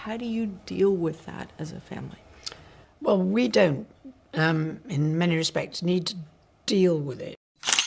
How do you deal with that as a family? Well, we don't, in many respects, need to deal with it.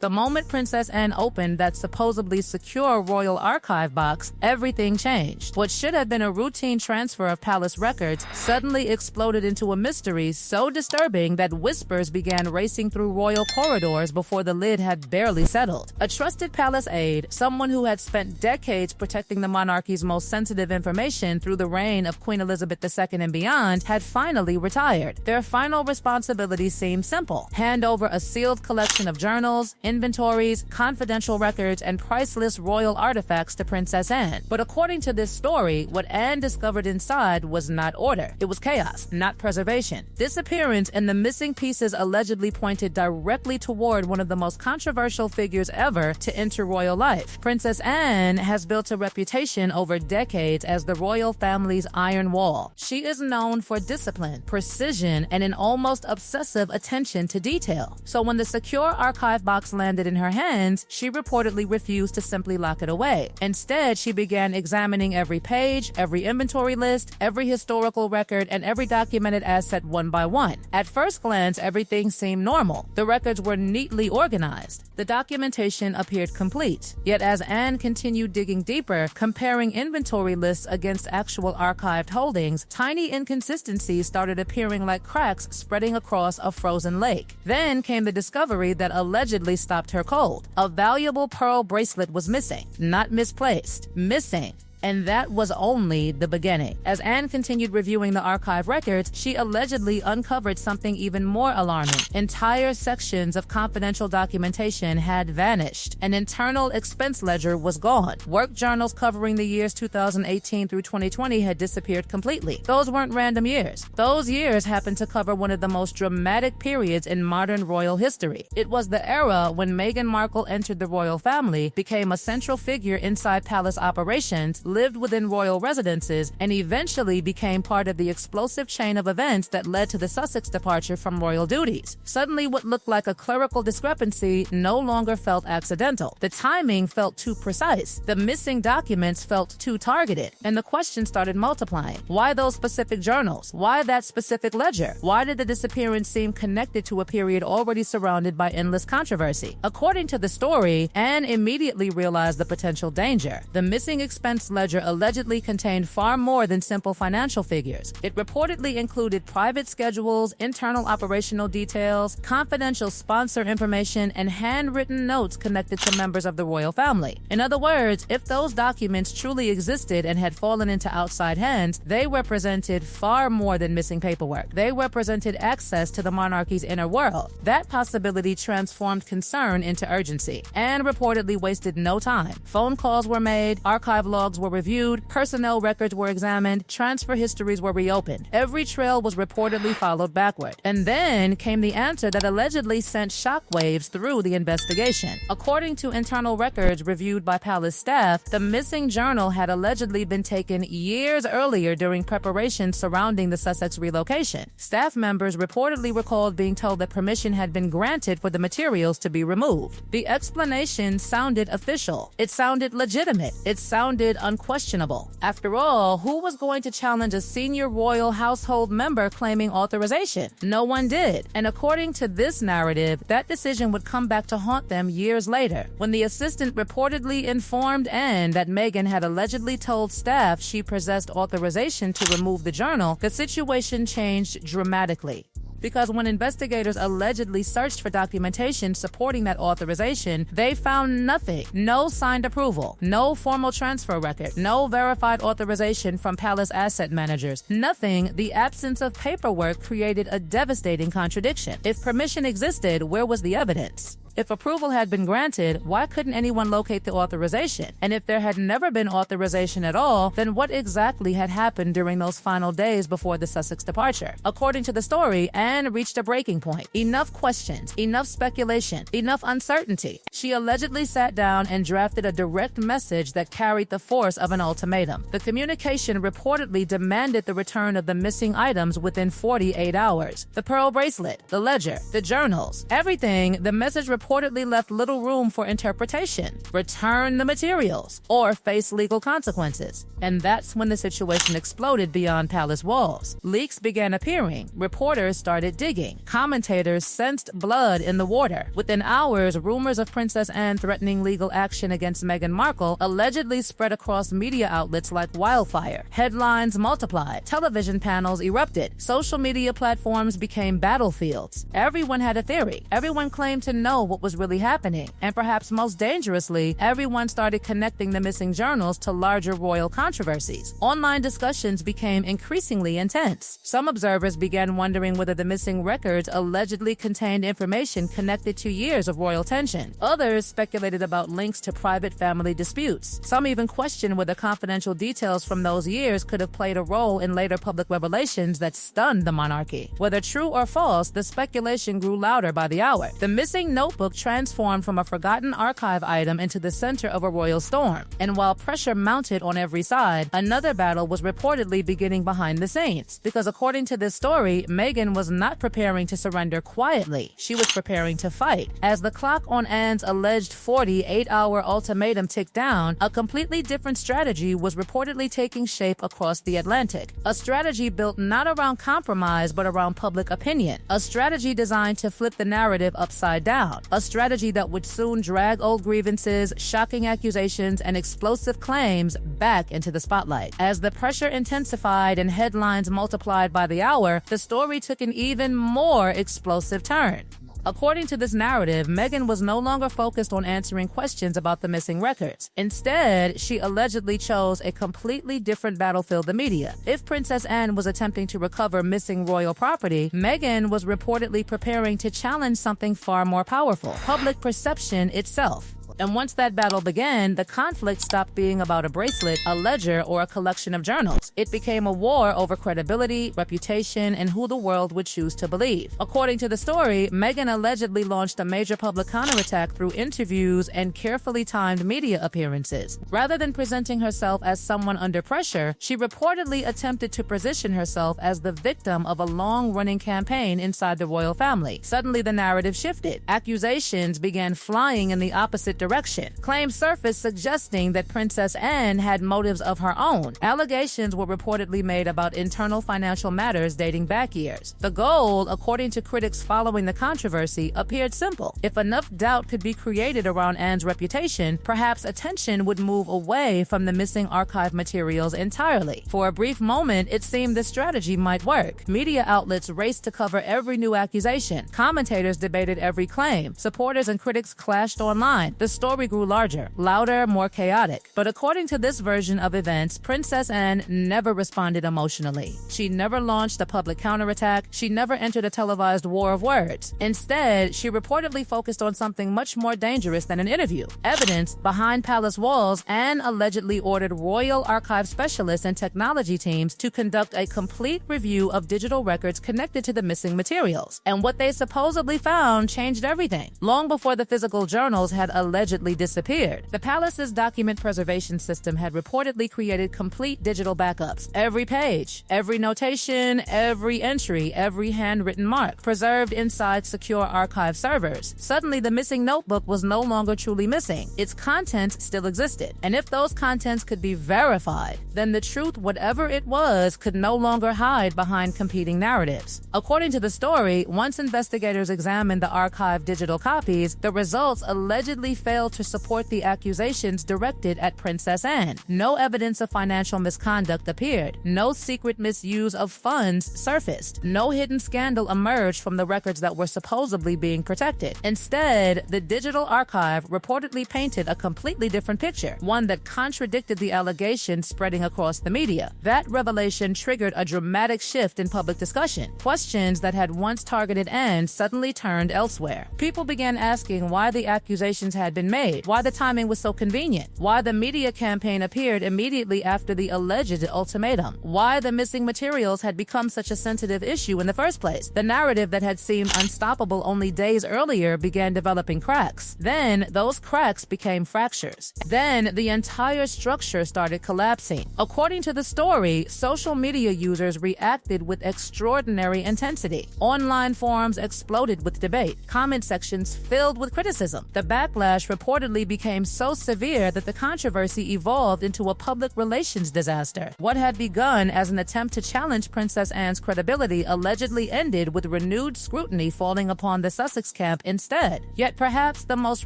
The moment Princess Anne opened that supposedly secure royal archive box, everything changed. What should have been a routine transfer of palace records suddenly exploded into a mystery so disturbing that whispers began racing through royal corridors before the lid had barely settled. A trusted palace aide, someone who had spent decades protecting the monarchy's most sensitive information through the reign of Queen Elizabeth II and beyond, had finally retired. Their final responsibility seemed simple: hand over a sealed collection of journals, inventories, confidential records, and priceless royal artifacts to Princess Anne. But according to this story, what Anne discovered inside was not order. It was chaos, not preservation. Disappearance and the missing pieces allegedly pointed directly toward one of the most controversial figures ever to enter royal life. Princess Anne has built a reputation over decades as the royal family's iron wall. She is known for discipline, precision, and an almost obsessive attention to detail. So when the secure archive box landed in her hands, she reportedly refused to simply lock it away. Instead, she began examining every page, every inventory list, every historical record, and every documented asset one by one. At first glance, everything seemed normal. The records were neatly organized. The documentation appeared complete. Yet as Anne continued digging deeper, comparing inventory lists against actual archived holdings, tiny inconsistencies started appearing like cracks spreading across a frozen lake. Then came the discovery that allegedly stopped her cold. A valuable pearl bracelet was missing. Not misplaced. Missing. And that was only the beginning. As Anne continued reviewing the archive records, she allegedly uncovered something even more alarming. Entire sections of confidential documentation had vanished. An internal expense ledger was gone. Work journals covering the years 2018 through 2020 had disappeared completely. Those weren't random years. Those years happened to cover one of the most dramatic periods in modern royal history. It was the era when Meghan Markle entered the royal family, became a central figure inside palace operations, lived within royal residences, and eventually became part of the explosive chain of events that led to the Sussex departure from royal duties. Suddenly, what looked like a clerical discrepancy no longer felt accidental. The timing felt too precise. The missing documents felt too targeted. And the questions started multiplying. Why those specific journals? Why that specific ledger? Why did the disappearance seem connected to a period already surrounded by endless controversy? According to the story, Anne immediately realized the potential danger. The missing expense ledger allegedly contained far more than simple financial figures. It reportedly included private schedules, internal operational details, confidential sponsor information, and handwritten notes connected to members of the royal family. In other words, if those documents truly existed and had fallen into outside hands, they represented far more than missing paperwork. They represented access to the monarchy's inner world. That possibility transformed concern into urgency. Anne reportedly wasted no time. Phone calls were made, archive logs were reviewed, personnel records were examined, transfer histories were reopened. Every trail was reportedly followed backward. And then came the answer that allegedly sent shockwaves through the investigation. According to internal records reviewed by palace staff, the missing journal had allegedly been taken years earlier during preparations surrounding the Sussex relocation. Staff members reportedly recalled being told that permission had been granted for the materials to be removed. The explanation sounded official. It sounded legitimate. It sounded unquestionable. After all, who was going to challenge a senior royal household member claiming authorization? No one did. And according to this narrative, that decision would come back to haunt them years later. When the assistant reportedly informed Anne that Meghan had allegedly told staff she possessed authorization to remove the journal, the situation changed dramatically. Because when investigators allegedly searched for documentation supporting that authorization, they found nothing. No signed approval, no formal transfer record, no verified authorization from palace asset managers. Nothing. The absence of paperwork created a devastating contradiction. If permission existed, where was the evidence? If approval had been granted, why couldn't anyone locate the authorization? And if there had never been authorization at all, then what exactly had happened during those final days before the Sussex departure? According to the story, Anne reached a breaking point. Enough questions, enough speculation, enough uncertainty. She allegedly sat down and drafted a direct message that carried the force of an ultimatum. The communication reportedly demanded the return of the missing items within 48 hours. The pearl bracelet, the ledger, the journals, everything. The message reportedly left little room for interpretation. Return the materials or face legal consequences. And that's when the situation exploded beyond palace walls. Leaks began appearing. Reporters started digging. Commentators sensed blood in the water. Within hours, rumors of Princess Anne threatening legal action against Meghan Markle allegedly spread across media outlets like wildfire. Headlines multiplied. Television panels erupted. Social media platforms became battlefields. Everyone had a theory. Everyone claimed to know what was really happening. And perhaps most dangerously, everyone started connecting the missing journals to larger royal controversies. Online discussions became increasingly intense. Some observers began wondering whether the missing records allegedly contained information connected to years of royal tension. Others speculated about links to private family disputes. Some even questioned whether confidential details from those years could have played a role in later public revelations that stunned the monarchy. Whether true or false, the speculation grew louder by the hour. The missing notebook transformed from a forgotten archive item into the center of a royal storm. And while pressure mounted on every side, another battle was reportedly beginning behind the scenes. Because according to this story, Meghan was not preparing to surrender quietly. She was preparing to fight. As the clock on Anne's alleged 48-hour ultimatum ticked down, a completely different strategy was reportedly taking shape across the Atlantic. A strategy built not around compromise, but around public opinion. A strategy designed to flip the narrative upside down. A strategy that would soon drag old grievances, shocking accusations, and explosive claims back into the spotlight. As the pressure intensified and headlines multiplied by the hour, the story took an even more explosive turn. According to this narrative, Meghan was no longer focused on answering questions about the missing records. Instead, she allegedly chose a completely different battlefield: the media. If Princess Anne was attempting to recover missing royal property, Meghan was reportedly preparing to challenge something far more powerful: public perception itself. And once that battle began, the conflict stopped being about a bracelet, a ledger, or a collection of journals. It became a war over credibility, reputation, and who the world would choose to believe. According to the story, Meghan allegedly launched a major public counterattack through interviews and carefully timed media appearances. Rather than presenting herself as someone under pressure, she reportedly attempted to position herself as the victim of a long-running campaign inside the royal family. Suddenly, the narrative shifted. Accusations began flying in the opposite direction. Claims surfaced suggesting that Princess Anne had motives of her own. Allegations were reportedly made about internal financial matters dating back years. The goal, according to critics following the controversy, appeared simple. If enough doubt could be created around Anne's reputation, perhaps attention would move away from the missing archive materials entirely. For a brief moment, it seemed the strategy might work. Media outlets raced to cover every new accusation. Commentators debated every claim. Supporters and critics clashed online. The story grew larger, louder, more chaotic. But according to this version of events, Princess Anne never responded emotionally. She never launched a public counterattack. She never entered a televised war of words. Instead, she reportedly focused on something much more dangerous than an interview: evidence. Behind palace walls, Anne allegedly ordered royal archive specialists and technology teams to conduct a complete review of digital records connected to the missing materials. And what they supposedly found changed everything. Long before the physical journals had allegedly disappeared, the palace's document preservation system had reportedly created complete digital backups. Every page, every notation, every entry, every handwritten mark, preserved inside secure archive servers. Suddenly, the missing notebook was no longer truly missing. Its contents still existed. And if those contents could be verified, then the truth, whatever it was, could no longer hide behind competing narratives. According to the story, once investigators examined the archived digital copies, the results allegedly failed to support the accusations directed at Princess Anne. No evidence of financial misconduct appeared. No secret misuse of funds surfaced. No hidden scandal emerged from the records that were supposedly being protected. Instead, the digital archive reportedly painted a completely different picture, one that contradicted the allegations spreading across the media. That revelation triggered a dramatic shift in public discussion. Questions that had once targeted Anne suddenly turned elsewhere. People began asking why the accusations had been been made, why the timing was so convenient, why the media campaign appeared immediately after the alleged ultimatum, why the missing materials had become such a sensitive issue in the first place. The narrative that had seemed unstoppable only days earlier began developing cracks. Then those cracks became fractures. Then the entire structure started collapsing. According to the story, social media users reacted with extraordinary intensity. Online forums exploded with debate, comment sections filled with criticism. The backlash reportedly became so severe that the controversy evolved into a public relations disaster. What had begun as an attempt to challenge Princess Anne's credibility allegedly ended with renewed scrutiny falling upon the Sussex camp instead. Yet perhaps the most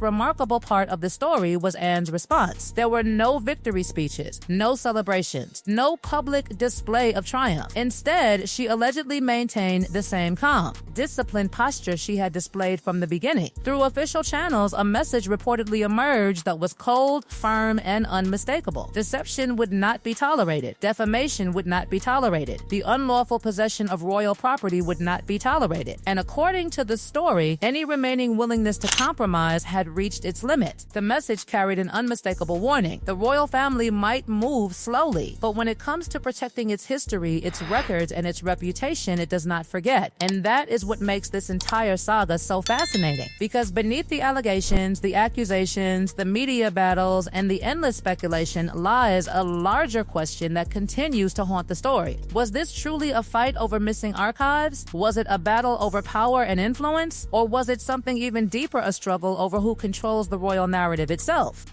remarkable part of the story was Anne's response. There were no victory speeches, no celebrations, no public display of triumph. Instead, she allegedly maintained the same calm, disciplined posture she had displayed from the beginning. Through official channels, a message reportedly emerged that was cold, firm, and unmistakable. Deception would not be tolerated. Defamation would not be tolerated. The unlawful possession of royal property would not be tolerated. And according to the story, any remaining willingness to compromise had reached its limit. The message carried an unmistakable warning. The royal family might move slowly, but when it comes to protecting its history, its records, and its reputation, it does not forget. And that is what makes this entire saga so fascinating. Because beneath the allegations, the accusations, the media battles, and the endless speculation lies a larger question that continues to haunt the story. Was this truly a fight over missing archives? Was it a battle over power and influence? Or was it something even deeper, a struggle over who controls the royal narrative itself?